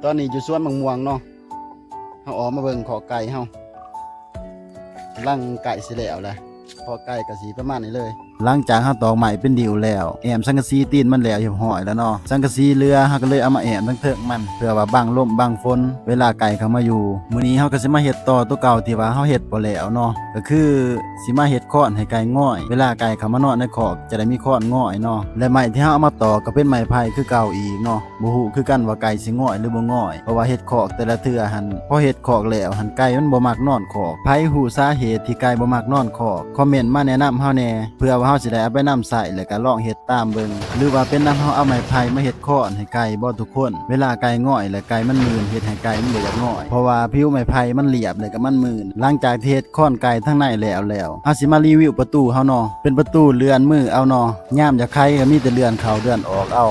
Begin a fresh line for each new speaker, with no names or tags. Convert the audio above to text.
ตอนนี้อยู่สวนมะม่วงเนาะเฮาออกมาเบิ่งขอไก่เฮาลังไก่สิแล้วแหละขอไก่ก็สิประมาณนี้เลยหลังจากเฮาตอกไม้เป็นดิวแล้วแอมสังกะสีตีนมันแล้วเรียบร้อยแล้วเนาะสังกะสีเรือเฮาก็เลยเอามาแอมทั้งเทิงมันเพื่อว่าบังลมบังฝนเวลาไก่เข้ามาอยู่มื้อนี้เฮาก็สิมาเฮ็ดต่อตัวเก่าที่ว่าเฮาเฮ็ดบ่แล้วเนาะก็คือสิมาเฮ็ดค้อนให้ไก่ง่อยเวลาไก่เข้ามานอนในคอกจะได้มีค้อนง่อยเนาะและไม้ที่เฮาเอามาต่อก็เป็นไม้ไผ่คือเก่าอีกเนาะบ่ฮู้คือกันว่าไก่สิง่อยหรือบ่ง่อยเพราะว่าเฮ็ดคอกแต่ละเทื่อหันพอเฮ็ดคอกแล้วหันไก่มันบ่มักนอนคอกไผฮู้สาเหตุที่ไก่บ่มักนอนคอกคอมเมนต์มาแนะนำเฮาแหน่เพื่อว่าเฮาสิได้เอาไปนำใส่แล้วก็ลองเฮ็ดตามเบิ่งหรือว่าเป็นนำเฮาเอาไม้ไผ่มาเฮ็ดค้อนให้ไก่บ่ทุกคนเวลาไก่ง่อยและไก่มันมื่นเฮ็ดให้ไก่มันบ่อยากง่อยเพราะว่าผิวไม้ไผ่มันเรียบแล้วก็มันมื่นหลังจากที่เฮ็ดค้อนไก่ทั้งในแล้วเฮาสิมารีวิวประตูเฮาเนาะเป็นประตูเลื่อนมือเอาเนาะยามจะไขก็มีแต่เลื่อนเข้าเลื่อนออกเอา